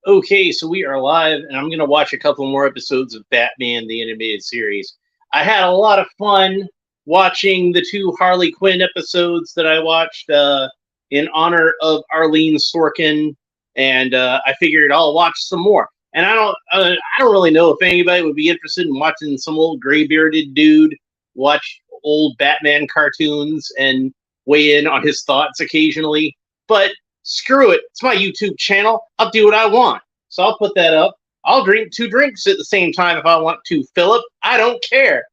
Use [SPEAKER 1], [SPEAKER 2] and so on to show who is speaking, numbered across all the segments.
[SPEAKER 1] Okay, so we are live, and I'm going to watch a couple more episodes of Batman the Animated Series. I had a lot of fun watching the two Harley Quinn episodes that I watched in honor of Arlene Sorkin, and I figured I'll watch some more. And I don't really know if anybody would be interested in watching some old gray bearded dude watch old Batman cartoons and weigh in on his thoughts occasionally. But screw it. It's my YouTube channel. I'll do what I want. So I'll put that up. I'll drink 2 drinks at the same time if I want to, Philip. I don't care.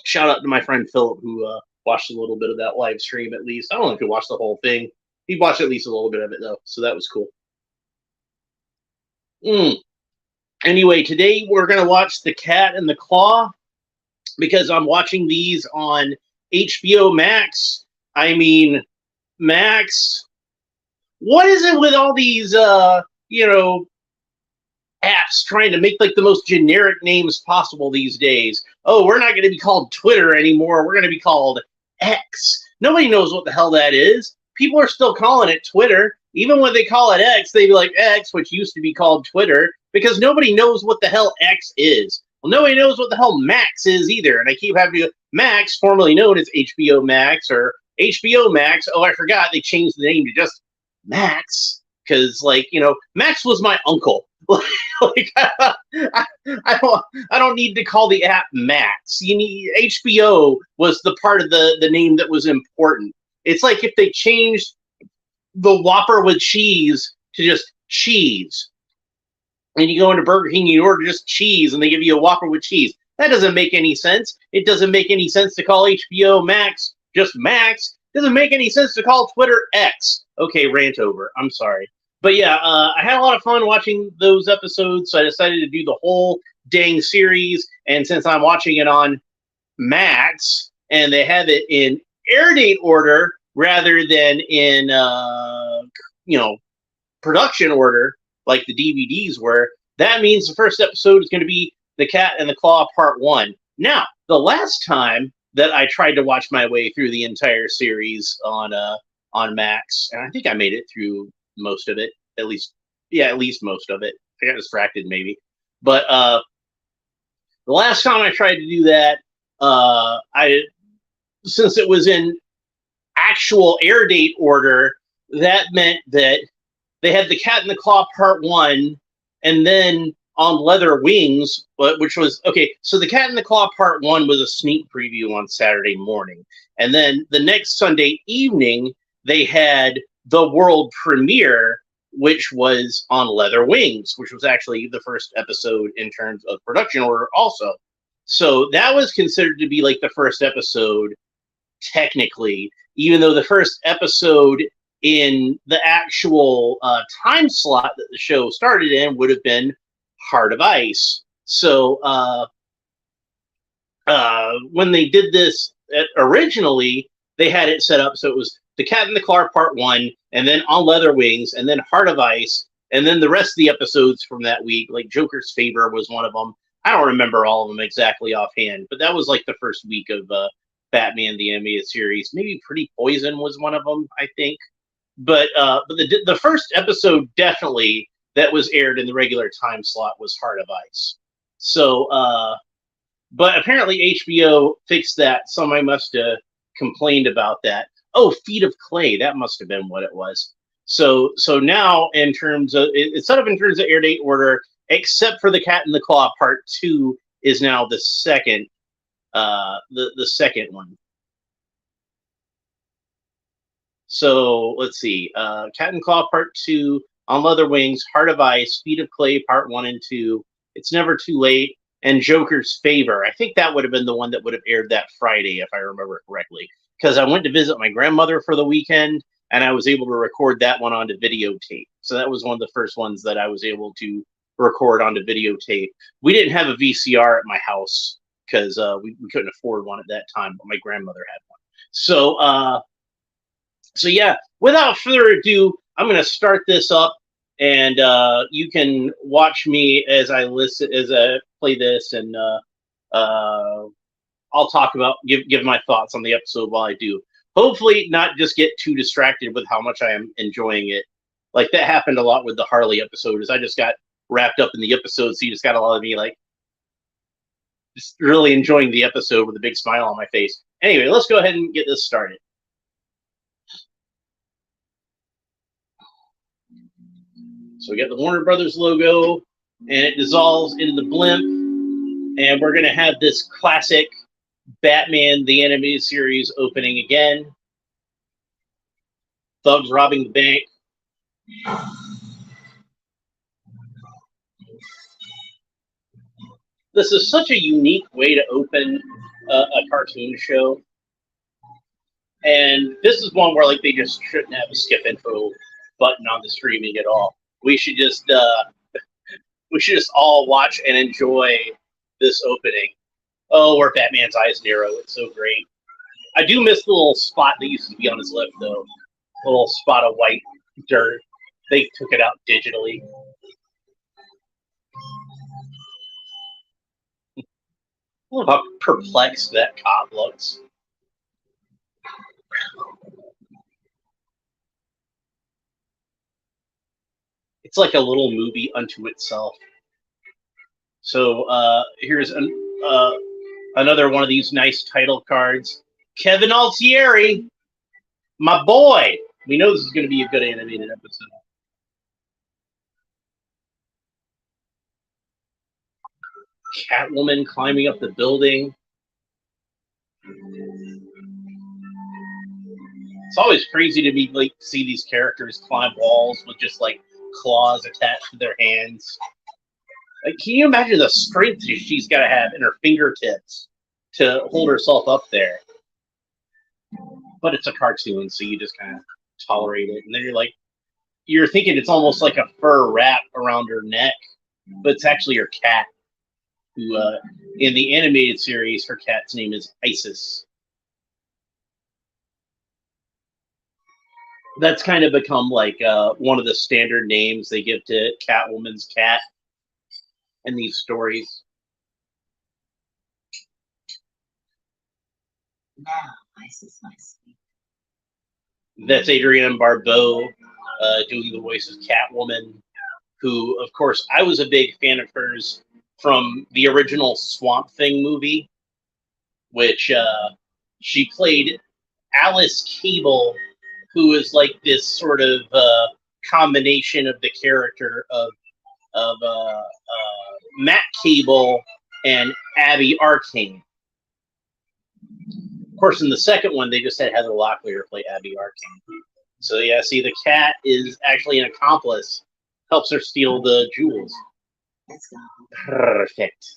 [SPEAKER 1] Shout out to my friend Philip who watched a little bit of that live stream at least. I don't know if he watched the whole thing. He watched at least a little bit of it though, so that was cool. Anyway, today we're going to watch The Cat and the Claw because I'm watching these on HBO Max. I mean, Max. What is it with all these, apps trying to make like the most generic names possible these days? Oh, we're not going to be called Twitter anymore. We're going to be called X. Nobody knows what the hell that is. People are still calling it Twitter. Even when they call it X, they be like X, which used to be called Twitter, because nobody knows what the hell X is. Well, nobody knows what the hell Max is either. And I keep having to Max, formerly known as HBO Max or HBO Max. Oh, I forgot they changed the name to just Max, because Max was my uncle. I don't need to call the app Max. You need HBO was the part of the name that was important. It's like if they changed the Whopper with cheese to just cheese, and you go into Burger King, you order just cheese, and they give you a Whopper with cheese. That doesn't make any sense. It doesn't make any sense to call HBO Max just Max. Doesn't make any sense to call Twitter X. Okay, rant over. I'm sorry. But yeah, I had a lot of fun watching those episodes, so I decided to do the whole dang series. And since I'm watching it on Max, and they have it in air date order rather than in, production order, like the DVDs were, that means the first episode is going to be The Cat and the Claw Part 1. Now, the last time that I tried to watch my way through the entire series on Max, and I think I made it through most of it, at least most of it. I got distracted maybe, but the last time I tried to do that, since it was in actual air date order, that meant that they had The Cat and the Claw Part 1, and then on Leather Wings, which was, okay, so The Cat and the Claw Part 1 was a sneak preview on Saturday morning. And then the next Sunday evening, they had the world premiere, which was on Leather Wings, which was actually the first episode in terms of production order also. So that was considered to be like the first episode, technically, even though the first episode in the actual time slot that the show started in would have been Heart of Ice. So when they did this originally, they had it set up so it was The Cat and the Claw Part 1, and then On Leather Wings, and then Heart of Ice, and then the rest of the episodes from that week, like Joker's Favor was one of them. I don't remember all of them exactly offhand, but that was like the first week of Batman the Animated Series. Maybe Pretty Poison was one of them, I think. But the first episode definitely that was aired in the regular time slot was Heart of Ice. So, but apparently HBO fixed that. Somebody must have complained about that. Oh, Feet of Clay. That must have been what it was. So now in terms of, it's set up in terms of air date order, except for The Cat and the Claw Part 2 is now the second, the second one. So let's see, Cat and Claw Part 2, On Leather Wings, Heart of Ice, Feet of Clay Part 1 and 2, It's Never Too Late, and Joker's Favor. I think that would have been the one that would have aired that Friday, if I remember correctly, because I went to visit my grandmother for the weekend, and I was able to record that one onto videotape. So that was one of the first ones that I was able to record onto videotape. We didn't have a VCR at my house because we couldn't afford one at that time, but my grandmother had one. So yeah, without further ado, I'm going to start this up, and you can watch me as I play this, and I'll talk about, give my thoughts on the episode while I do. Hopefully not just get too distracted with how much I am enjoying it Like that happened a lot with the Harley episode. Is I just got wrapped up in the episode, so you just got a lot of me like just really enjoying the episode with a big smile on my face. Anyway, let's go ahead and get this started. So we got the Warner Brothers logo, and it dissolves into the blimp, and we're gonna have this classic Batman the Animated Series opening again. Thugs robbing the bank. This is such a unique way to open a cartoon show, and this is one where like they just shouldn't have a skip intro button on the streaming at all. We should just all watch and enjoy this opening. Oh, where Batman's eyes narrow. It's so great. I do miss the little spot that used to be on his lip, though. A little spot of white dirt. They took it out digitally. Look how perplexed that cop looks. It's like a little movie unto itself. So here's another one of these nice title cards. Kevin Altieri, my boy. We know this is going to be a good animated episode. Catwoman climbing up the building. It's always crazy to me, like, see these characters climb walls with just like claws attached to their hands. Like, can you imagine the strength she's got to have in her fingertips to hold herself up there? But it's a cartoon, so you just kind of tolerate it. And then you're thinking it's almost like a fur wrap around her neck, but it's actually her cat. Who, in the animated series, her cat's name is Isis. That's kind of become like one of the standard names they give to Catwoman's cat in these stories.
[SPEAKER 2] Now, Isis, my sweet.
[SPEAKER 1] That's Adrienne Barbeau doing the voice of Catwoman, who, of course, I was a big fan of hers from the original Swamp Thing movie, which she played Alice Cable, who is like this sort of combination of the character of Matt Cable and Abby Arcane. Of course, in the second one, they just had Heather Locklear play Abby Arcane. So yeah, see, the cat is actually an accomplice, helps her steal the jewels.
[SPEAKER 2] Let's go.
[SPEAKER 1] Perfect.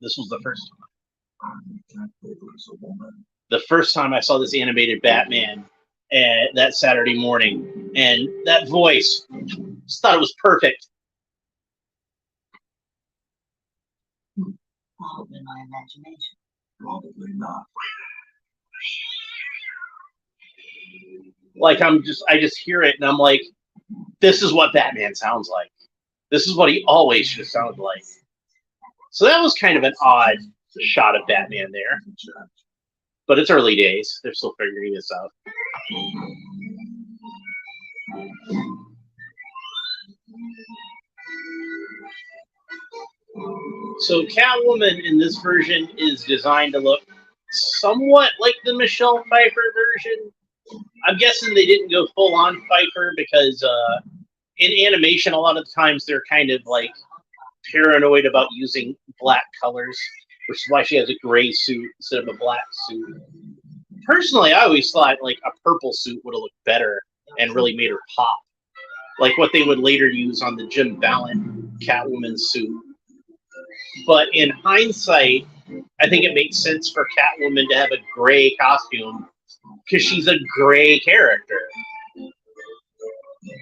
[SPEAKER 1] This was the first time. The first time I saw this animated Batman that Saturday morning, and that voice, just thought it was perfect.
[SPEAKER 2] Probably my imagination.
[SPEAKER 3] Probably not.
[SPEAKER 1] Like I just hear it and I'm like, this is what Batman sounds like. This is what he always should have sounded like. So that was kind of an odd shot of Batman there. But it's early days. They're still figuring this out. So Catwoman in this version is designed to look somewhat like the Michelle Pfeiffer version. I'm guessing they didn't go full on Pfeiffer because in animation, a lot of the times they're kind of like paranoid about using black colors, which is why she has a gray suit instead of a black suit. Personally, I always thought like a purple suit would have looked better and really made her pop, like what they would later use on the Jim Ballant Catwoman suit. But in hindsight, I think it makes sense for Catwoman to have a gray costume because she's a gray character.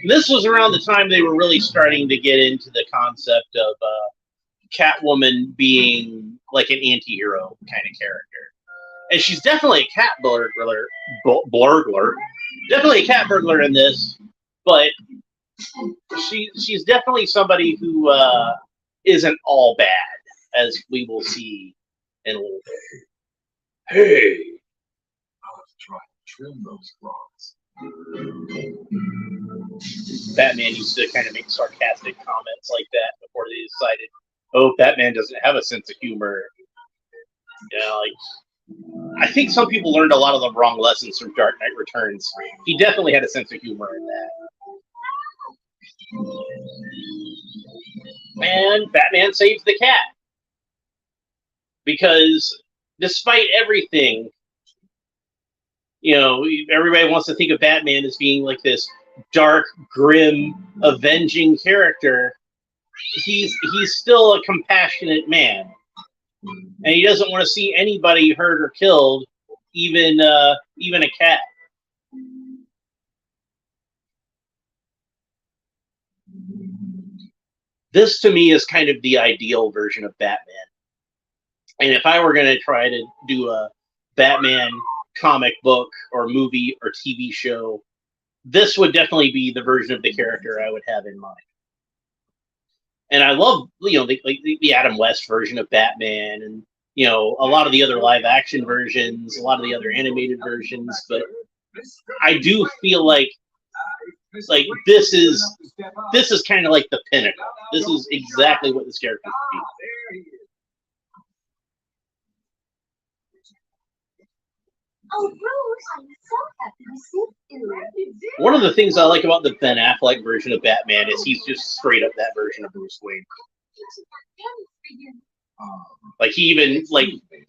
[SPEAKER 1] This was around the time they were really starting to get into the concept of Catwoman being like an anti-hero kind of character. And she's definitely a cat burglar. Definitely a cat burglar in this, but she's definitely somebody who isn't all bad, as we will see in a little bit.
[SPEAKER 3] Hey, trim those claws.
[SPEAKER 1] Batman used to kind of make sarcastic comments like that before they decided, oh, Batman doesn't have a sense of humor. I think some people learned a lot of the wrong lessons from Dark Knight Returns. He definitely had a sense of humor in that. And Batman saves the cat. Because despite everything, everybody wants to think of Batman as being like this dark, grim, avenging character. He's still a compassionate man. And he doesn't want to see anybody hurt or killed, even a cat. This, to me, is kind of the ideal version of Batman. And if I were going to try to do a Batman comic book or movie or TV show, this would definitely be the version of the character I would have in mind. And I love, the Adam West version of Batman, and a lot of the other live action versions, a lot of the other animated versions. But I do feel like this is kind of like the pinnacle. This is exactly what this character should be.
[SPEAKER 2] Oh, Bruce, I'm so happy to see you.
[SPEAKER 1] One of the things I like about the Ben Affleck version of Batman is he's just straight up that version of Bruce Wayne. Like he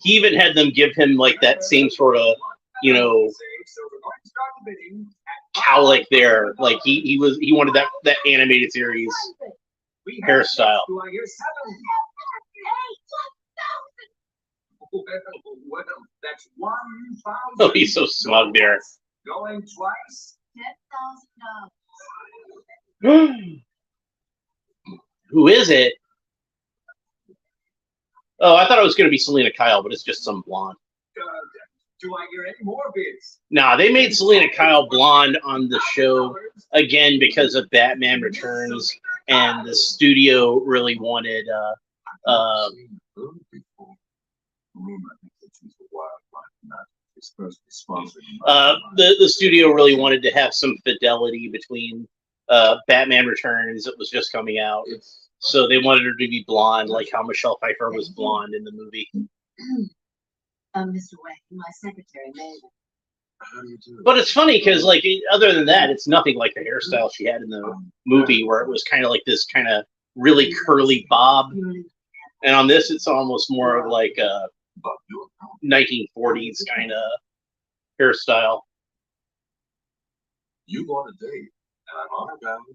[SPEAKER 1] even had them give him like that same sort of cowlick there. Like he wanted that animated series hairstyle.
[SPEAKER 3] Well, that's 1,000.
[SPEAKER 1] Oh, he's so smug there.
[SPEAKER 3] Going twice.
[SPEAKER 2] $10,000.
[SPEAKER 1] Who is it? Oh, I thought it was going to be Selena Kyle, but it's just some blonde.
[SPEAKER 3] Do I hear any more bids?
[SPEAKER 1] Nah, they made Selena Kyle blonde on the show again because of Batman Returns, and the studio really wanted the studio really wanted to have some fidelity between Batman Returns that was just coming out, so they wanted her to be blonde, like how Michelle Pfeiffer was blonde in the movie.
[SPEAKER 2] Mr. Wayne, my secretary, Megan.
[SPEAKER 1] But it's funny because, other than that, it's nothing like the hairstyle she had in the movie, where it was kind of like this kind of really curly bob, and on this, it's almost more of like a 1940s kind of hairstyle.
[SPEAKER 3] You want a date, and I'm honored bound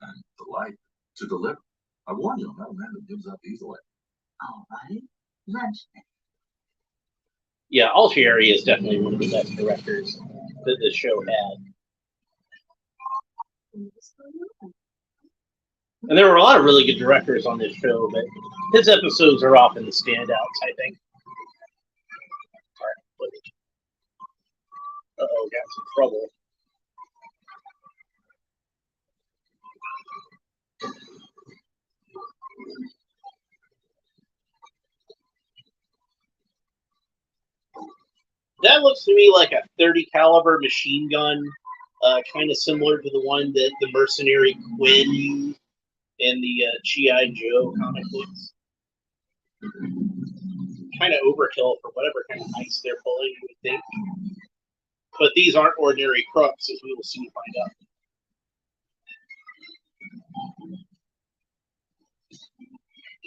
[SPEAKER 3] and delighted to deliver. I warn you, I'm not a man who gives up easily.
[SPEAKER 2] All right. Lunch.
[SPEAKER 1] Yeah, Altieri is definitely one of the best directors that this show had. And there were a lot of really good directors on this show, but his episodes are often the standouts, I think. Uh-oh, got some trouble. That looks to me like a .30 caliber machine gun, kind of similar to the one that the mercenary Quinn used in the G.I. Joe comic books. Kind of overkill for whatever kind of heist they're pulling, you would think. But these aren't ordinary crooks, as we will soon find out.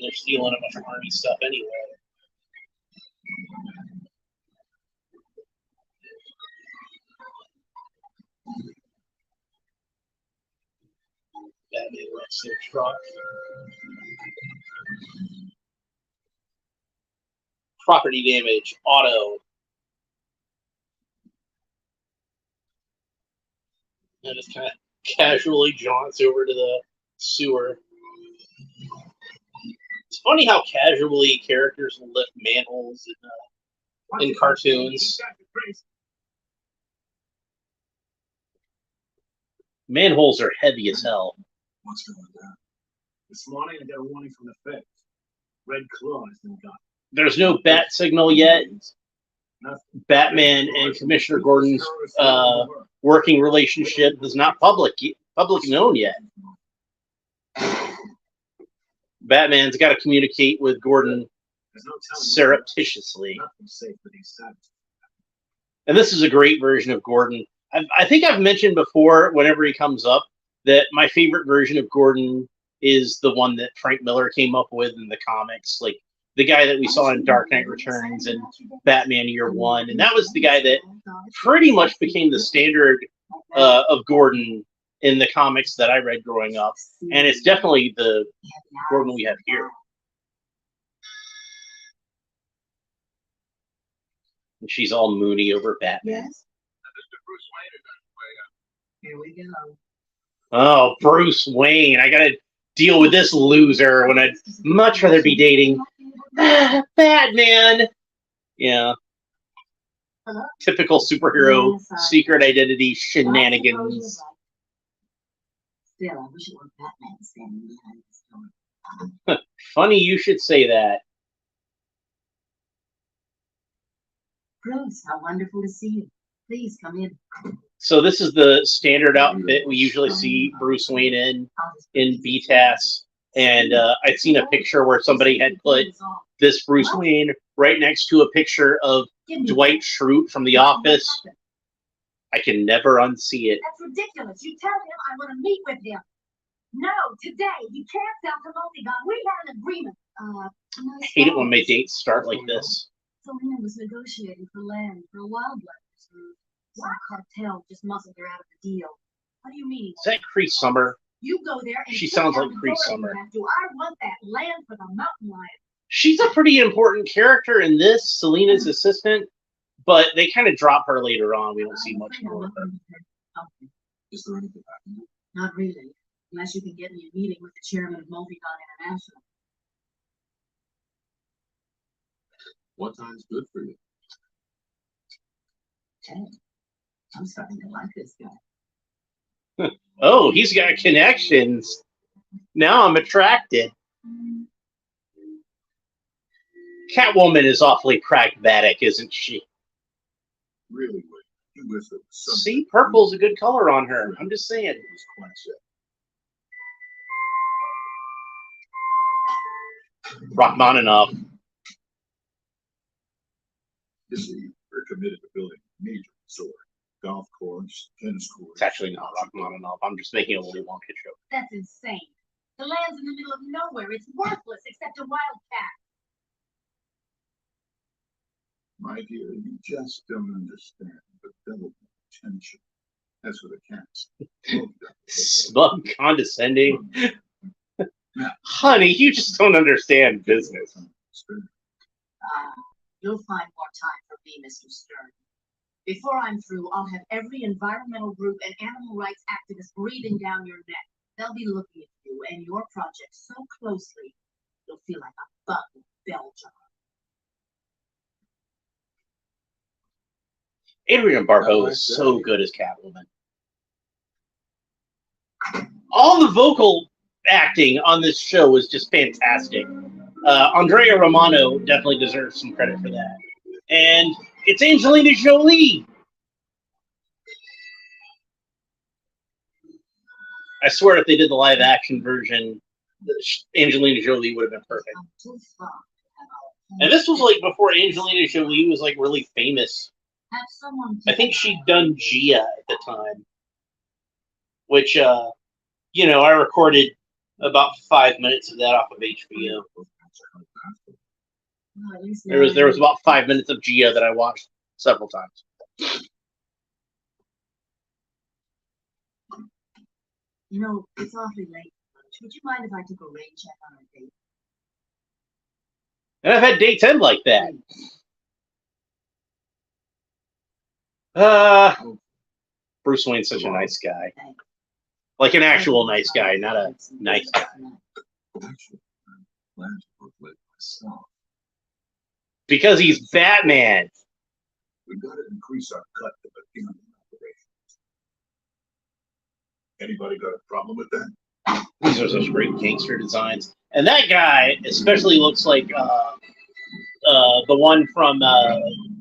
[SPEAKER 1] They're stealing a bunch of army stuff anyway. Batman wrecks their truck. Property damage, auto. And just kind of casually jaunts over to the sewer. It's funny how casually characters will lift manholes in cartoons. Manholes are heavy as hell.
[SPEAKER 3] What's going on? This morning I got a warning from the Fed. Red Claw has been got.
[SPEAKER 1] There's no bat signal yet. Batman and Commissioner Gordon's working relationship is not public known yet. Batman's got to communicate with Gordon surreptitiously. And this is a great version of Gordon. I think I've mentioned before, whenever he comes up, that my favorite version of Gordon is the one that Frank Miller came up with in the comics, like the guy that we saw in Dark Knight Returns and Batman Year One. And that was the guy that pretty much became the standard of Gordon in the comics that I read growing up. And it's definitely the Gordon we have here. And she's all moony over Batman.
[SPEAKER 2] Yes. Here we go.
[SPEAKER 1] Oh, Bruce Wayne. I gotta deal with this loser when I'd much rather be dating Batman. Yeah.
[SPEAKER 2] Hello?
[SPEAKER 1] Typical superhero secret identity shenanigans.
[SPEAKER 2] Still, I wish it were Batman standing behind this door.
[SPEAKER 1] Funny you should say that.
[SPEAKER 2] Bruce, how wonderful to see you. Please come in.
[SPEAKER 1] So this is the standard outfit we usually see Bruce Wayne in BTAS. And I'd seen a picture where somebody had put this Bruce Wayne right next to a picture of Dwight Schrute from The Office. I can never unsee it.
[SPEAKER 2] That's ridiculous. You tell him I want to meet with him. No, today. You can't sell to Multigon. We had an agreement.
[SPEAKER 1] I hate it when my dates start like this.
[SPEAKER 2] Selena was negotiating for land for a wildlife reserve. Some cartel just muscled her out of the deal. What do you mean?
[SPEAKER 1] Is that Cree Summer?
[SPEAKER 2] You go there and
[SPEAKER 1] She sounds like Cree Summer.
[SPEAKER 2] Do I want that land for the mountain lion?
[SPEAKER 1] She's a pretty important character in this, Selena's assistant, but they kind of drop her later on. We don't see much more of her.
[SPEAKER 3] Is there anything I can do?
[SPEAKER 2] Not really, unless you can get me a meeting with the chairman of Multigon International.
[SPEAKER 3] What time's good for you?
[SPEAKER 2] Hey, I'm starting to like this guy.
[SPEAKER 1] Oh, he's got connections. Now I'm attracted. Catwoman is awfully pragmatic, isn't she?
[SPEAKER 3] Really, Wayne, you wish there was something.
[SPEAKER 1] See, purple's a good color on her. I'm just saying.
[SPEAKER 3] It was quite sad.
[SPEAKER 1] Rachmaninoff.
[SPEAKER 3] You see, we're committed to building a major resort, golf course, tennis court.
[SPEAKER 1] It's actually not Rachmaninoff. I'm just making a Willy Wonka joke.
[SPEAKER 2] That's insane. The land's in the middle of nowhere. It's worthless except a wildcat.
[SPEAKER 3] My dear, you just don't understand the delicate tension. That's what the cats.
[SPEAKER 1] Smug, condescending. Honey, you just don't understand business.
[SPEAKER 2] You'll find more time for me, Mr. Stern. Before I'm through, I'll have every environmental group and animal rights activist breathing down your neck. They'll be looking at you and your project so closely, you'll feel like a bug in a bell jar.
[SPEAKER 1] Adrienne Barbeau is so good as Catwoman. All the vocal acting on this show was just fantastic. Andrea Romano definitely deserves some credit for that. And it's Angelina Jolie. I swear if they did the live action version, Angelina Jolie would have been perfect. And this was like before Angelina Jolie was like really famous. I think she'd done Gia at the time, which, you know, I recorded about 5 minutes of that off of HBO. There was about 5 minutes of Gia that I watched several times.
[SPEAKER 2] You know, it's awfully late. Would you mind if I took a rain check on our date?
[SPEAKER 1] And I've had dates end like that. Bruce Wayne's such a nice guy. Like an actual nice guy, not a nice guy. Because he's Batman.
[SPEAKER 3] We gotta increase our cut to the human operations. Anybody got a problem with that?
[SPEAKER 1] These are such great gangster designs. And that guy especially looks like the one from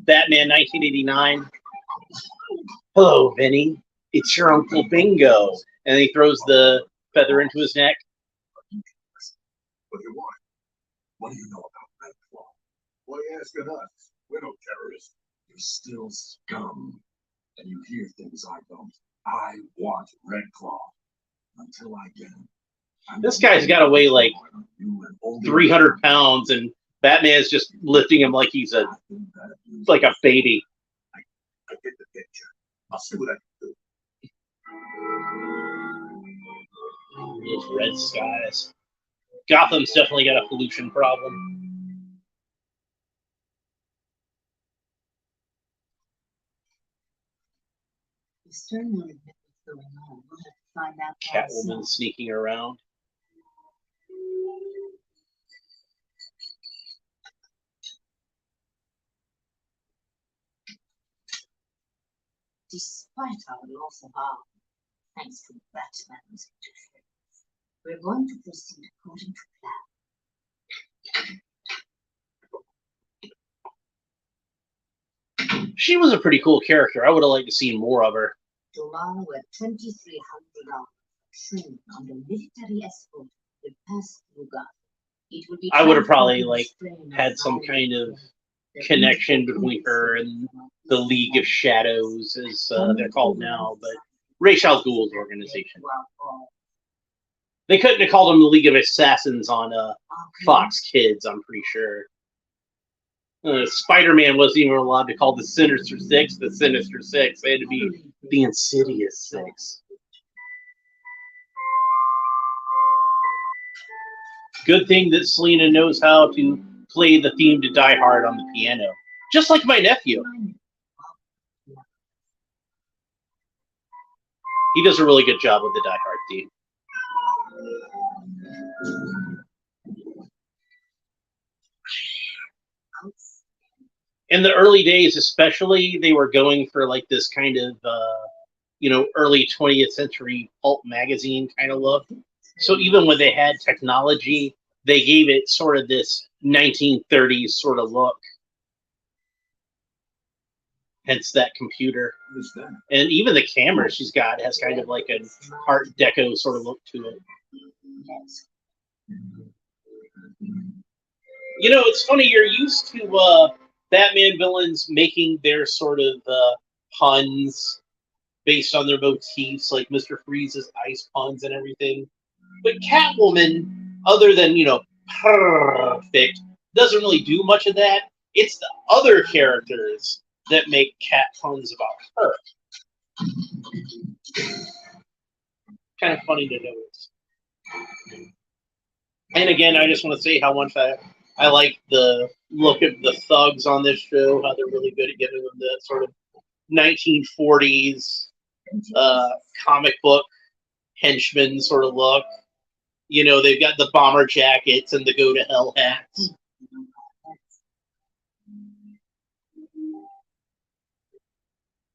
[SPEAKER 1] Batman 1989. Hello, Vinny. It's your Uncle Bingo. And he throws the feather into his neck.
[SPEAKER 3] What do you want? What do you know about Red Claw? Why are you asking us? We're no terrorists. You're still scum. And you hear things I don't. I want Red Claw. Until I get him.
[SPEAKER 1] This guy's got to weigh like 300 pounds, and Batman's just lifting him like he's like a baby.
[SPEAKER 3] I get the picture. I'll see what I can do.
[SPEAKER 1] Those red skies. Gotham's definitely got a pollution problem.
[SPEAKER 2] The Stern will admit what's going on. We'll have to find out.
[SPEAKER 1] Catwoman sneaking around.
[SPEAKER 2] Despite our loss of arm, thanks to Batman's interference, we're going to proceed according to plan.
[SPEAKER 1] She was a pretty cool character. I would have liked to see more of her.
[SPEAKER 2] Tomorrow at $2,300, train under military escort will pass through Gotham. It will be
[SPEAKER 1] I would have probably
[SPEAKER 2] transported
[SPEAKER 1] had some kind of connection between her and the League of Shadows, as they're called now, but Ra's al Ghul's organization. They couldn't have called them the League of Assassins on Fox Kids, I'm pretty sure. Spider-Man wasn't even allowed to call the Sinister Six the Sinister Six. They had to be the Insidious Six. Good thing that Selena knows how to play the theme to Die Hard on the piano. Just like my nephew. He does a really good job with the Die Hard theme. In the early days, especially, they were going for like this kind of, early 20th century pulp magazine kind of look. So even when they had technology, they gave it sort of this 1930s sort of look. Hence that computer. And even the camera she's got has kind of like an Art Deco sort of look to it. You know, it's funny, you're used to Batman villains making their sort of puns based on their motifs, like Mr. Freeze's ice puns and everything. But Catwoman, other than, perfect, doesn't really do much of that. It's the other characters that make cat puns about her. Kind of funny to notice. And again, I just want to say how much I like the look of the thugs on this show, how they're really good at giving them the sort of 1940s comic book henchman sort of look. You know, they've got the bomber jackets and the go to hell hats.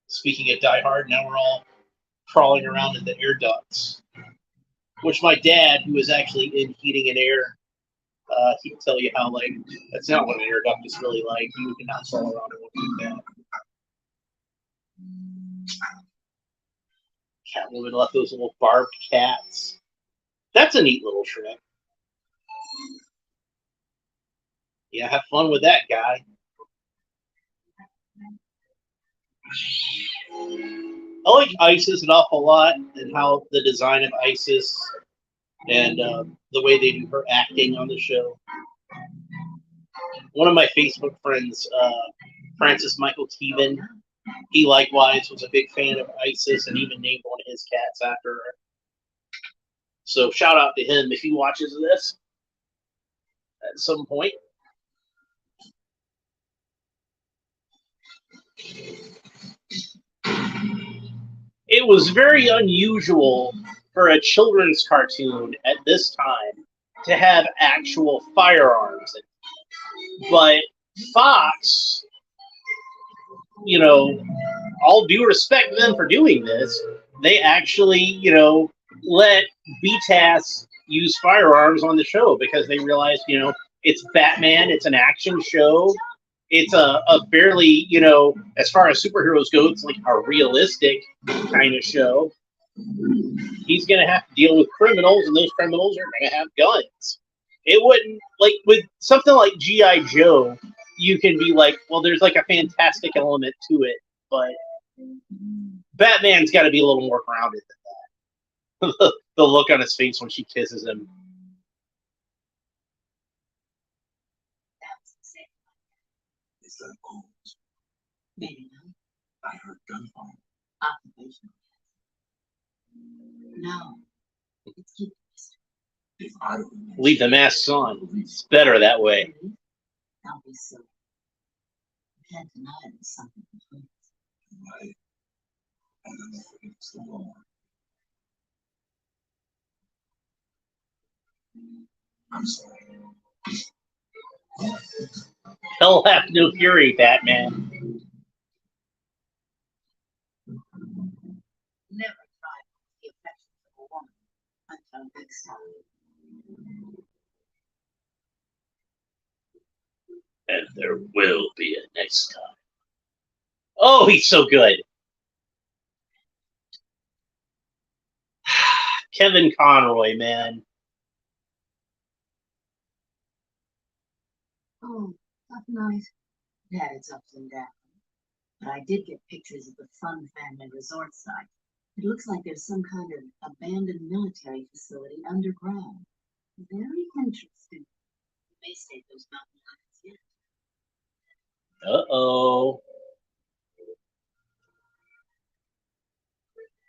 [SPEAKER 1] Speaking of Die Hard, now we're all crawling around in the air ducts, which my dad, who is actually in heating and air, he can tell you how, like, that's not what an air duct is really like. You cannot crawl around in one like that. Catwoman left those little barbed cats. That's a neat little trick. Yeah, have fun with that, guy. I like Isis an awful lot, and how the design of Isis and the way they do her acting on the show. One of my Facebook friends, Francis Michael Teven, he likewise was a big fan of Isis and even named one of his cats after her. So shout out to him if he watches this at some point. It was very unusual for a children's cartoon at this time to have actual firearms. But Fox, all due respect to them for doing this, they actually, let BTAS use firearms on the show because they realized, it's Batman, it's an action show, it's a fairly, as far as superheroes go, it's like a realistic kind of show. He's going to have to deal with criminals, and those criminals are going to have guns. It wouldn't, like, with something like G.I. Joe, you can be like, well, there's like a fantastic element to it, but Batman's got to be a little more grounded than that. The look on his face when she kisses him.
[SPEAKER 3] Is that old?
[SPEAKER 2] Maybe not.
[SPEAKER 3] I heard gunfire.
[SPEAKER 2] Occupation. No. It's keep
[SPEAKER 3] If I don't
[SPEAKER 1] Leave the masks on. It's better that way.
[SPEAKER 2] Don't be silly. You can't deny there's something between us.
[SPEAKER 3] right, and then it's the law. I'm sorry.
[SPEAKER 1] Hell have no fury, Batman.
[SPEAKER 2] Never try the affections of a woman until next time.
[SPEAKER 1] And there will be a next time. Oh, he's so good. Kevin Conroy, man.
[SPEAKER 2] Oh, that's nice. It had its ups and downs. But I did get pictures of the Fun Family Resort site. It looks like there's some kind of abandoned military facility underground. Very interesting. You may stay those mountain lions yet.
[SPEAKER 1] Uh-oh.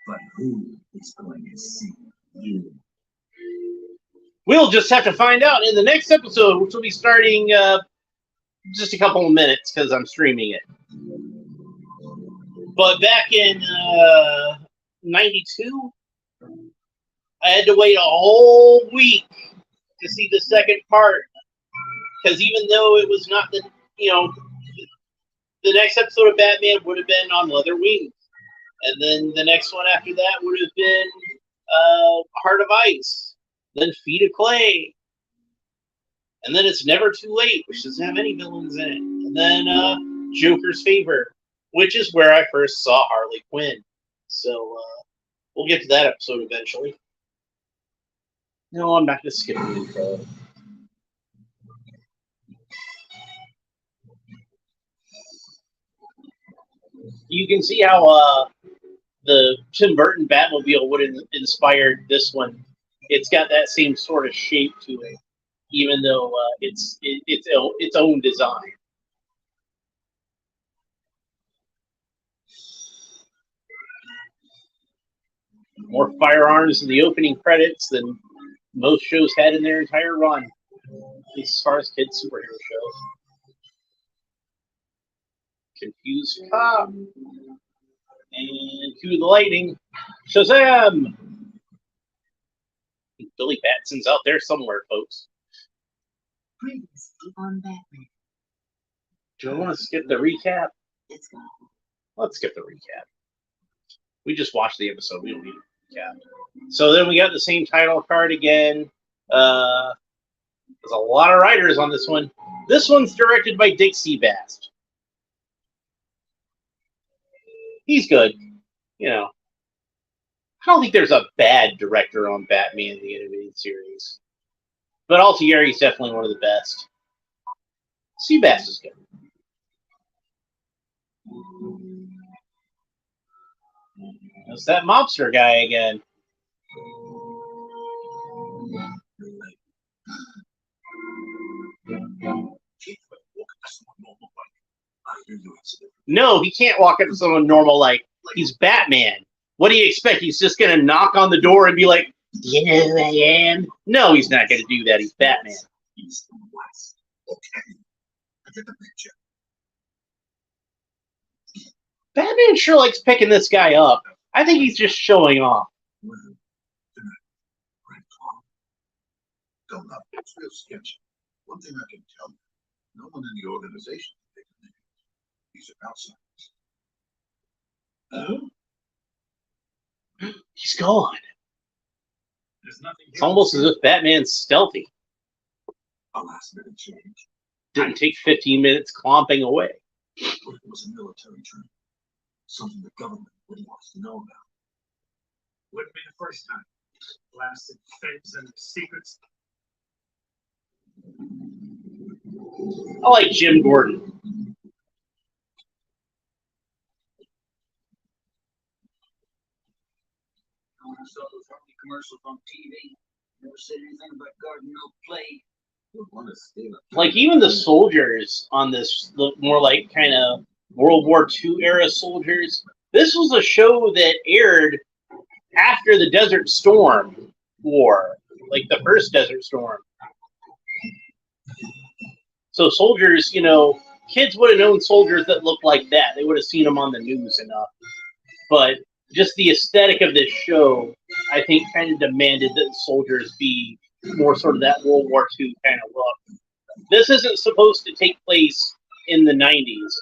[SPEAKER 3] But who is going to see you?
[SPEAKER 1] We'll just have to find out in the next episode, which will be starting just a couple of minutes because I'm streaming it. But back in 92, I had to wait a whole week to see the second part. Because even though it was not the next episode of Batman would have been on Leather Wings. And then the next one after that would have been Heart of Ice. Then Feet of Clay. And then It's Never Too Late, which doesn't have any villains in it. And then Joker's Favor, which is where I first saw Harley Quinn. So we'll get to that episode eventually. No, I'm not going to skip the intro. You can see how the Tim Burton Batmobile would have inspired this one. It's got that same sort of shape to it, even though it's its own design. More firearms in the opening credits than most shows had in their entire run, at least as far as kids' superhero shows. Confused cop. And cue the lightning. Shazam! Billy Batson's out there somewhere, folks.
[SPEAKER 2] Previously on Batman.
[SPEAKER 1] Do you want to skip the recap?
[SPEAKER 2] It's gone.
[SPEAKER 1] Let's skip the recap. We just watched the episode. We don't need a recap. So then we got the same title card again. There's a lot of writers on this one. This one's directed by Dick Seabass. He's good. I don't think there's a bad director on Batman the Animated Series. But altogether, he's definitely one of the best. Seabass is good. It's that mobster guy again. No, he can't walk up to someone normal like he's Batman. What do you expect? He's just going to knock on the door and be like, you know who I am? No, he's not going to do that. He's Batman.
[SPEAKER 3] East and west. Okay. I get the picture.
[SPEAKER 1] Batman sure likes picking this guy up. I think he's just showing off.
[SPEAKER 3] Well, tonight, Red Claw. Don't know. It's real sketchy. One thing I can tell you, no one in the organization can take a name. These are outsiders.
[SPEAKER 1] Oh? He's gone.
[SPEAKER 3] There's nothing.
[SPEAKER 1] It's almost as if Batman's stealthy.
[SPEAKER 3] A last minute change.
[SPEAKER 1] Didn't take 15 minutes clomping away.
[SPEAKER 3] What if it was a military training? Something the government would want us to know about.
[SPEAKER 4] Wouldn't be the first time. Blasted feds and secrets.
[SPEAKER 1] I like Jim Gordon.
[SPEAKER 5] I only saw those horny commercials on TV. Never said anything about garden milk plague.
[SPEAKER 3] Would want to steal it.
[SPEAKER 1] Like, even the soldiers on this look more like kind of World War II era soldiers. This was a show that aired after the Desert Storm War, like the first Desert Storm. So soldiers, you know, kids would have known soldiers that looked like that. They would have seen them on the news enough. But just the aesthetic of this show, I think, kind of demanded that soldiers be more sort of that World War II kind of look. This isn't supposed to take place in the 90s.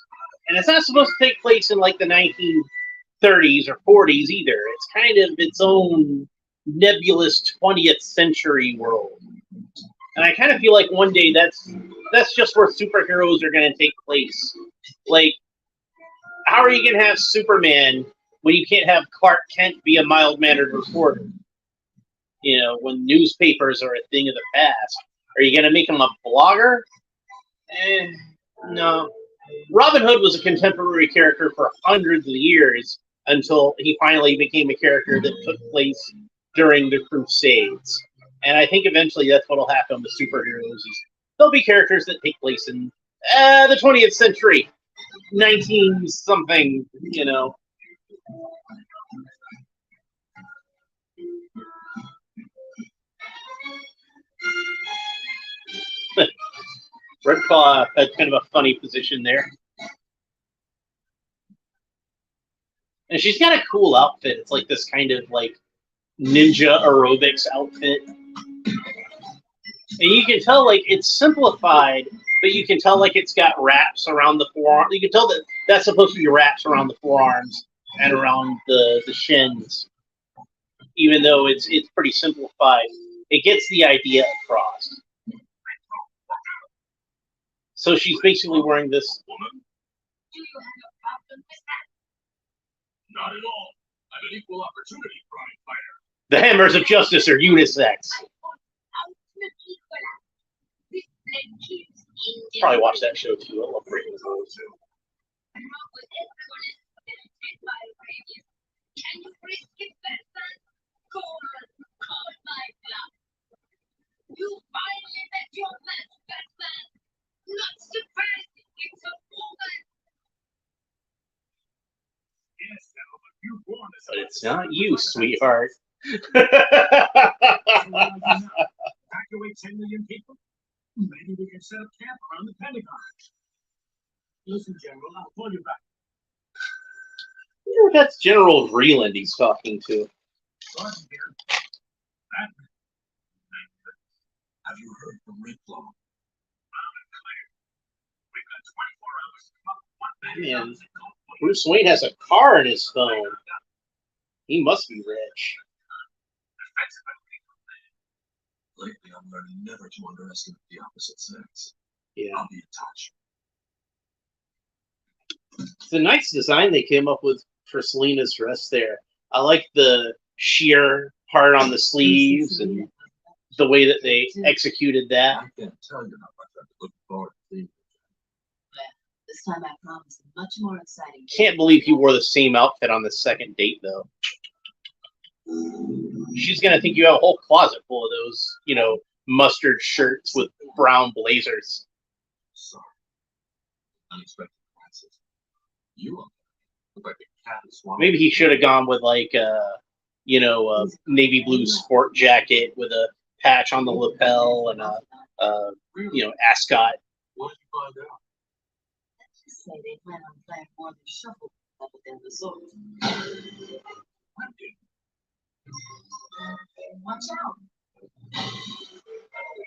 [SPEAKER 1] And it's not supposed to take place in like the 1930s or 40s either. It's kind of its own nebulous 20th century world. And I kind of feel like one day that's just where superheroes are going to take place. Like, how are you going to have Superman when you can't have Clark Kent be a mild-mannered reporter? You know, when newspapers are a thing of the past. Are you going to make him a blogger? No. Robin Hood was a contemporary character for hundreds of years until he finally became a character that took place during the Crusades. And I think eventually that's what will happen with superheroes. Is there'll be characters that take place in the 20th century, 19-something, you know. Redclaw had kind of a funny position there. And she's got a cool outfit. It's like this kind of like ninja aerobics outfit. And you can tell like it's simplified, but you can tell like it's got wraps around the forearm. You can tell that that's supposed to be wraps around the forearms and around the shins. Even though it's pretty simplified, it gets the idea across. So she's basically wearing this.
[SPEAKER 3] Woman?
[SPEAKER 2] Do you have a problem with that?
[SPEAKER 3] Not at all. I'm an equal opportunity crime fighter.
[SPEAKER 1] The hammers of justice are unisex. Probably watch that show too. I love Breaking the Rules too.
[SPEAKER 2] Can you risk it, Batman? Go on, call my bluff. You finally met your match, Batman. Not surprising, it's a woman.
[SPEAKER 4] Yes, now, but you born as
[SPEAKER 1] But it's not you, sweetheart.
[SPEAKER 4] Evacuate 10 million people? Maybe we can set up camp around the Pentagon. Listen, General, I'll call you back.
[SPEAKER 1] I wonder if that's General Vreeland he's talking to.
[SPEAKER 4] Sergeant here. Batman.
[SPEAKER 3] Have you heard from Redclaw?
[SPEAKER 4] Loud and clear. We've got 24 hours to come up with one
[SPEAKER 1] Man,
[SPEAKER 4] man.
[SPEAKER 1] Bruce Wayne has a car in his phone. He must be rich.
[SPEAKER 3] Lately, I'm learning never to underestimate the opposite sex.
[SPEAKER 1] Yeah.
[SPEAKER 3] I'll be in touch.
[SPEAKER 1] It's a nice design they came up with for Selina's dress there. I like the sheer part on the sleeves and the way that they executed that.
[SPEAKER 3] I can't tell you how much I've been looking forward to seeing you.
[SPEAKER 2] This time I promise a much more exciting.
[SPEAKER 1] Can't believe he wore the same outfit on the second date, though. She's gonna think you have a whole closet full of those, you know, mustard shirts with brown blazers.
[SPEAKER 3] Sorry. Unexpected glances. You look like a cat is swallowing.
[SPEAKER 1] Maybe he should have gone with like a navy blue sport jacket with a patch on the lapel and a ascot.
[SPEAKER 3] What did you find out?
[SPEAKER 2] Say they plan on playing more than shuffle up at their resort.
[SPEAKER 3] What did
[SPEAKER 2] Watch out.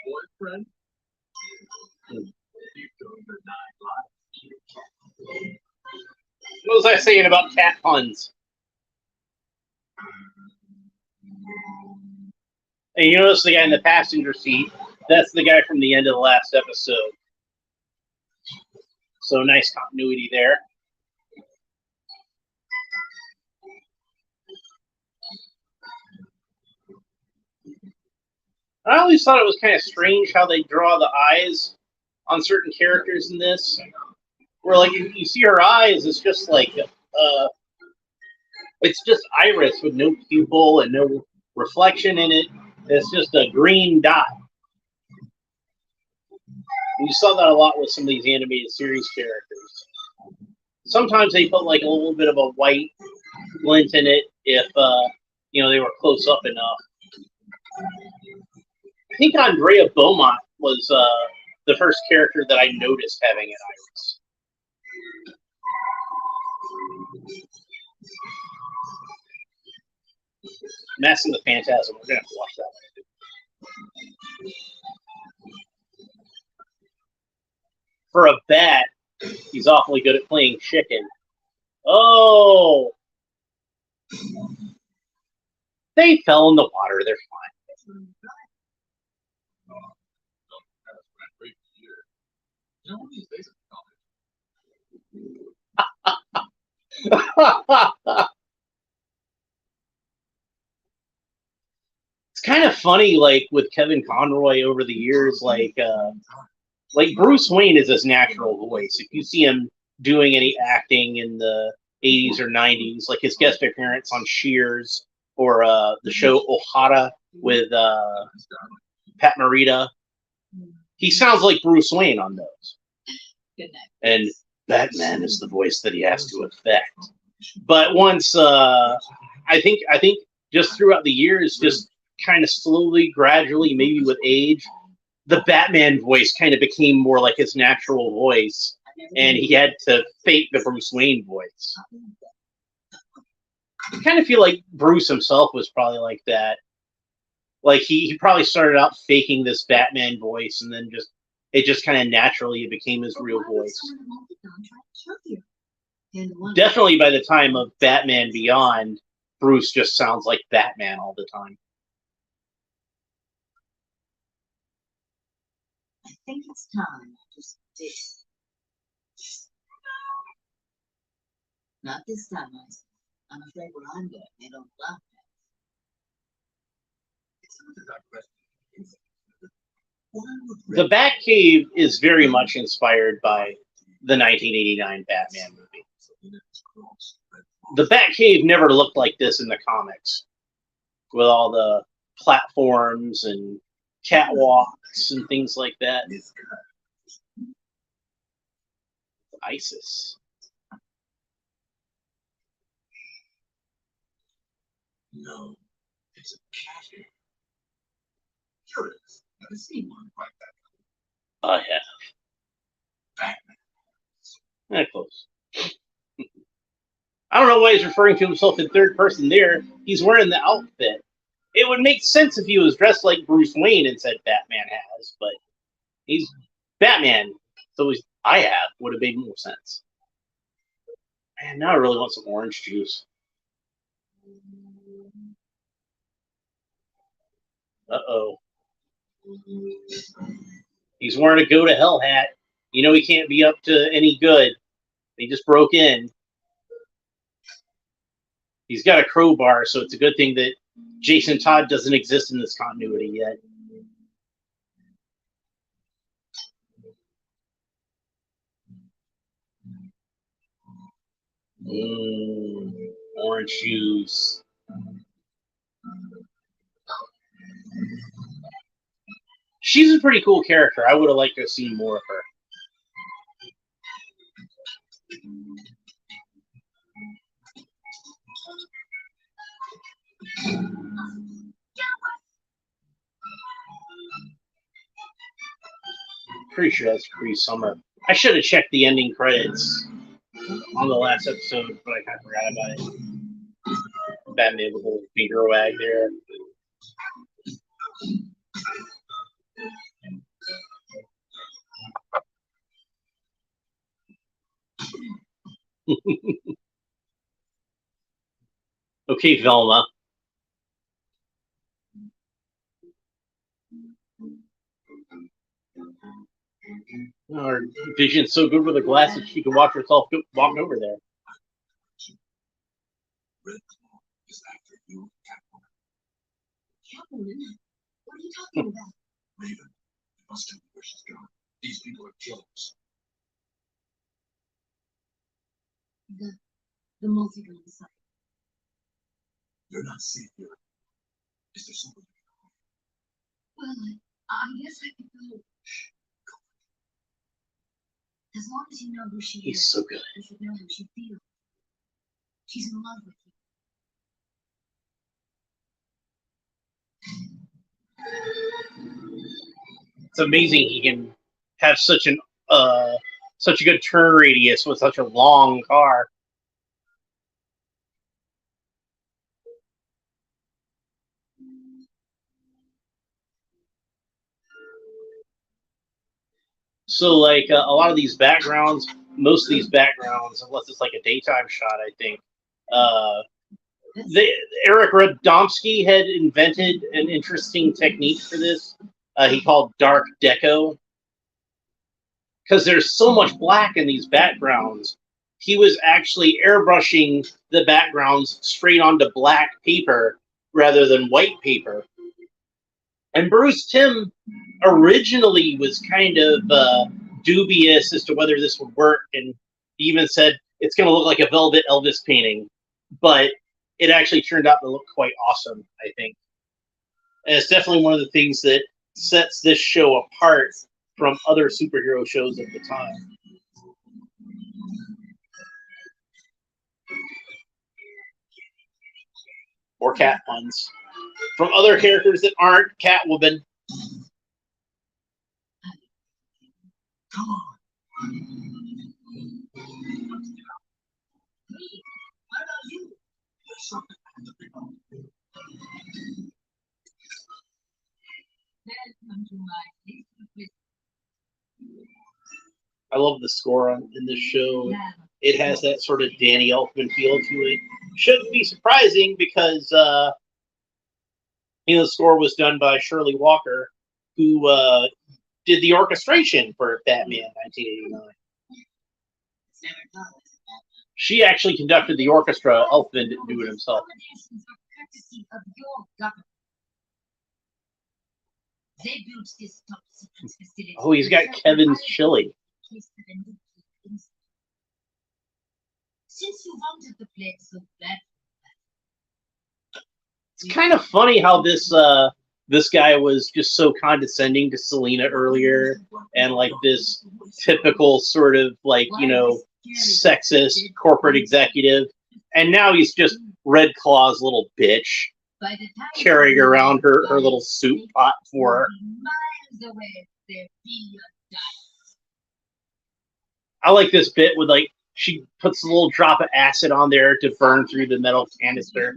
[SPEAKER 3] boyfriend? You've done the 9 lives.
[SPEAKER 1] What was I saying about cat puns? And you notice the guy in the passenger seat? That's the guy from the end of the last episode. So nice continuity there. I always thought it was kind of strange how they draw the eyes on certain characters in this. Where, like, you see her eyes, it's just like, it's just iris with no pupil and no reflection in it. It's just a green dot. And you saw that a lot with some of these animated series characters. Sometimes they put like a little bit of a white glint in it if they were close up enough. I think Andrea Beaumont was the first character that I noticed having an iris. Mask of the Phantasm. We're gonna have to watch that one. For a bat, he's awfully good at playing chicken. Oh, they fell in the water. They're fine. It's kind of funny, like with Kevin Conroy over the years, like Bruce Wayne is his natural voice. If you see him doing any acting in the 80s or 90s, like his guest appearance on Cheers or the show Ohara with Pat Morita, he sounds like Bruce Wayne on those.
[SPEAKER 2] Good night.
[SPEAKER 1] And Batman is the voice that he has to affect. But once, I think just throughout the years, just kind of slowly, gradually, maybe with age, the Batman voice kind of became more like his natural voice, and he had to fake the Bruce Wayne voice. I kind of feel like Bruce himself was probably like that. Like he probably started out faking this Batman voice, and then it just kind of naturally became his real voice. Definitely by the time of Batman Beyond, Bruce just sounds like Batman all the time.
[SPEAKER 2] I think it's time I just did. Not this time, I'm afraid where I'm going, they don't laugh at.
[SPEAKER 1] The Batcave is very much inspired by the 1989 Batman movie. The Batcave never looked like this in the comics, with all the platforms and catwalks and things like that. ISIS.
[SPEAKER 3] No, it's a cat here. Curious. Never seen one like that.
[SPEAKER 1] I have.
[SPEAKER 3] Batman.
[SPEAKER 1] Close. I don't know why he's referring to himself in third person there. He's wearing the outfit. It would make sense if he was dressed like Bruce Wayne and said Batman has, but he's Batman, so I have would have made more sense. Man, now I really want some orange juice. Uh-oh. He's wearing a go to hell hat. You know he can't be up to any good. He just broke in. He's got a crowbar, so it's a good thing that Jason Todd doesn't exist in this continuity yet. Orange juice. She's a pretty cool character. I would have liked to have seen more of her. Pretty sure that's pre-summer. I should have checked the ending credits on the last episode, but I kind of forgot about it. Batman with a little finger wag there. Okay, Velma. Or Vision's so good with her glasses she can watch herself walk over there.
[SPEAKER 3] Red Claw is after you, Catwoman.
[SPEAKER 2] Catwoman? What are you talking about?
[SPEAKER 3] Raven, you must tell me where she's gone. These people are killers.
[SPEAKER 2] The multi-gun site.
[SPEAKER 3] You're not safe here. Is there someone?
[SPEAKER 2] Well, I guess I could go. As long as you know who she
[SPEAKER 1] He's
[SPEAKER 2] is,
[SPEAKER 1] so good.
[SPEAKER 2] you should know how she feels. She's in love with you.
[SPEAKER 1] It's amazing he can have such a good turn radius with such a long car. So, like, a lot of these backgrounds, most of these backgrounds, unless it's like a daytime shot, I think, uh, Eric Radomski had invented an interesting technique for this. He called dark deco, because there's so much black in these backgrounds. He was actually airbrushing the backgrounds straight onto black paper rather than white paper. And Bruce Timm originally was kind of dubious as to whether this would work, and he even said it's going to look like a Velvet Elvis painting, but it actually turned out to look quite awesome, I think. And it's definitely one of the things that sets this show apart from other superhero shows at the time. Or cat puns. From other characters that aren't Catwoman.
[SPEAKER 3] Come on.
[SPEAKER 2] What about you?
[SPEAKER 3] There's something I have to pick up.
[SPEAKER 2] Welcome to my place.
[SPEAKER 1] I love the score in this show.
[SPEAKER 2] Yeah.
[SPEAKER 1] It has that sort of Danny Elfman feel to it. Shouldn't be surprising because the score was done by Shirley Walker, who did the orchestration for Batman 1989. She actually conducted the orchestra. Elfman didn't do it himself.
[SPEAKER 2] They built this top secret facility.
[SPEAKER 1] Oh, he's got Kevin's chili.
[SPEAKER 2] Since you wanted the plague so bad,
[SPEAKER 1] It's kind of funny how this guy was just so condescending to Selena earlier, and like this typical sort of like, sexist corporate executive, and now he's just Red Claw's little bitch,
[SPEAKER 2] by the time
[SPEAKER 1] carrying around her little soup pot for her.
[SPEAKER 2] miles away, there'd be a dice.
[SPEAKER 1] I like this bit with like she puts a little drop of acid on there to burn through the metal canister.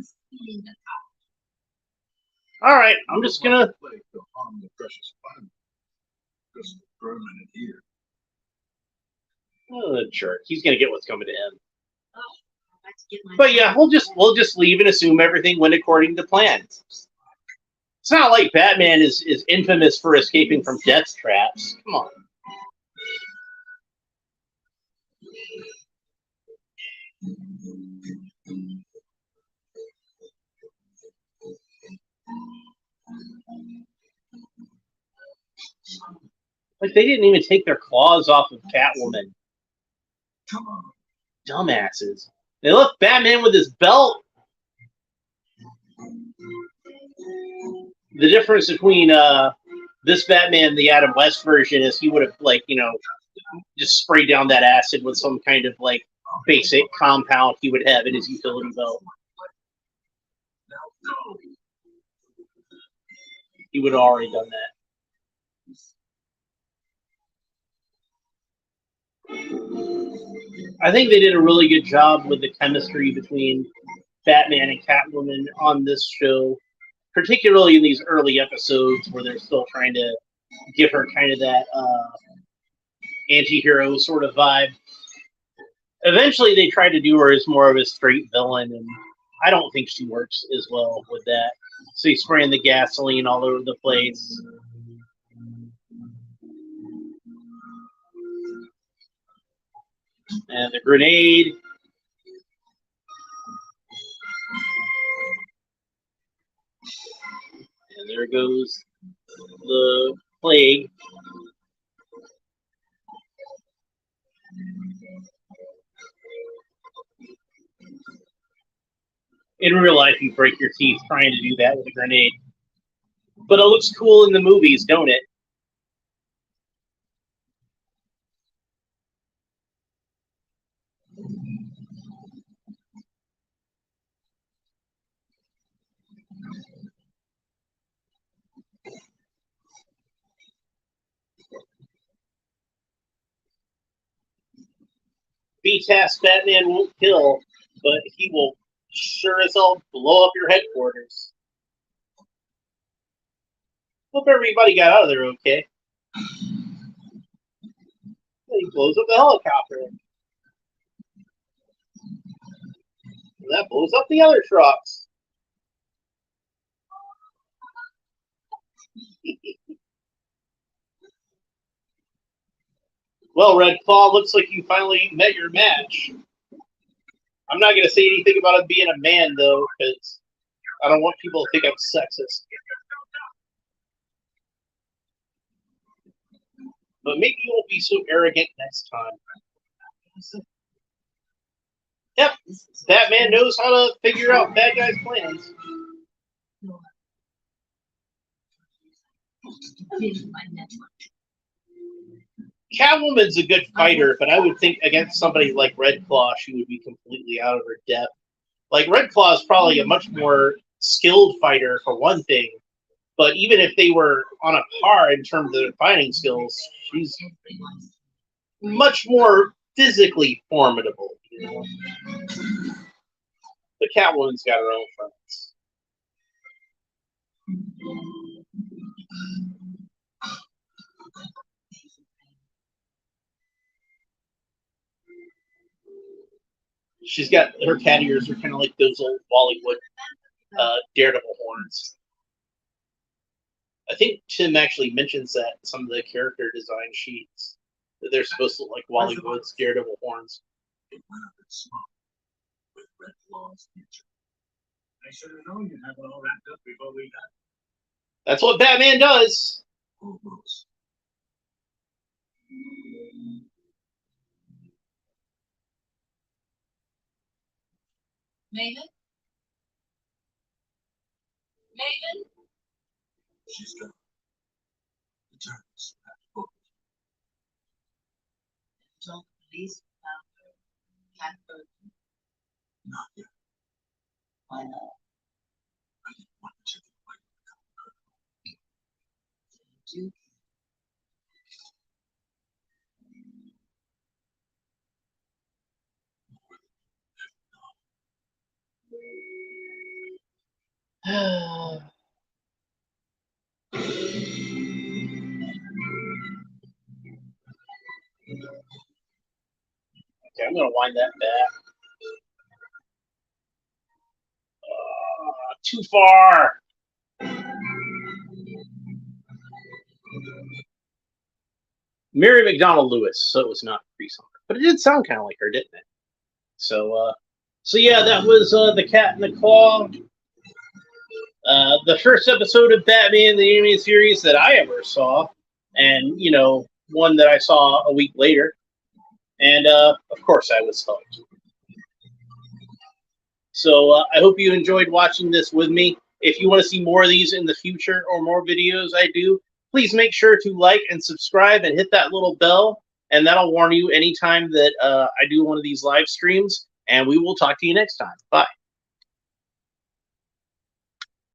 [SPEAKER 1] All right, I'm just gonna.
[SPEAKER 3] Plague to harm the precious fun. Because it's permanent here.
[SPEAKER 1] Oh, the jerk! He's gonna get what's coming to him.
[SPEAKER 2] Oh, let's get my
[SPEAKER 1] But yeah, we'll just leave and assume everything went according to plan. It's not like Batman is infamous for escaping from death traps. Come on. Like, they didn't even take their claws off of Catwoman.
[SPEAKER 3] Come on.
[SPEAKER 1] Dumbasses. They left Batman with his belt. The difference between this Batman and the Adam West version is he would have, like, just sprayed down that acid with some kind of, like, basic compound he would have in his utility belt. He would have already done that. I think they did a really good job with the chemistry between Batman and Catwoman on this show, particularly in these early episodes where they're still trying to give her kind of that anti-hero sort of vibe. Eventually, they try to do her as more of a straight villain, and I don't think she works as well with that. So he's spraying the gasoline all over the place. And the grenade. And there goes the plague. In real life, you break your teeth trying to do that with a grenade. But it looks cool in the movies, don't it? B-Task Batman won't kill, but he will sure as hell blow up your headquarters. Hope everybody got out of there okay. He blows up the helicopter. And that blows up the other trucks. Well, Red Claw, looks like you finally met your match. I'm not going to say anything about him being a man, though, because I don't want people to think I'm sexist. But maybe you won't be so arrogant next time. Yep, Batman knows how to figure out bad guys' plans. Catwoman's a good fighter, but I would think against somebody like Red Claw, she would be completely out of her depth. Like, Red Claw is probably a much more skilled fighter, for one thing, but even if they were on a par in terms of their fighting skills, she's much more physically formidable, you know? The Catwoman's got her own friends. She's got her cat ears are kind of like those old Bollywood Daredevil horns. I think Tim actually mentions that in some of the character design sheets that they're supposed to look like Bollywood's Daredevil horns.
[SPEAKER 3] It went up in smoke with Red Claw's future.
[SPEAKER 4] I should have known you'd have it all wrapped up before we got.
[SPEAKER 1] That's what Batman does.
[SPEAKER 3] Almost.
[SPEAKER 2] Maven? Maven?
[SPEAKER 3] She's gone. The Turtles have booked.
[SPEAKER 2] Told the police about her cat bird.
[SPEAKER 3] Not yet.
[SPEAKER 2] Why not?
[SPEAKER 3] I didn't want to take it away from the
[SPEAKER 2] Do
[SPEAKER 1] Okay, I'm gonna wind that back. Too far. Mary McDonald Lewis, so it was not Cree Summer, but it did sound kind of like her, didn't it? So yeah, that was The Cat in the Claw. The first episode of Batman the Animated Series that I ever saw, and you know, one that I saw a week later, and of course I was hooked. So I hope you enjoyed watching this with me. If you want to see more of these in the future or more videos I do, please make sure to like and subscribe and hit that little bell, and that'll warn you anytime that I do one of these live streams. And we will talk to you next time. Bye.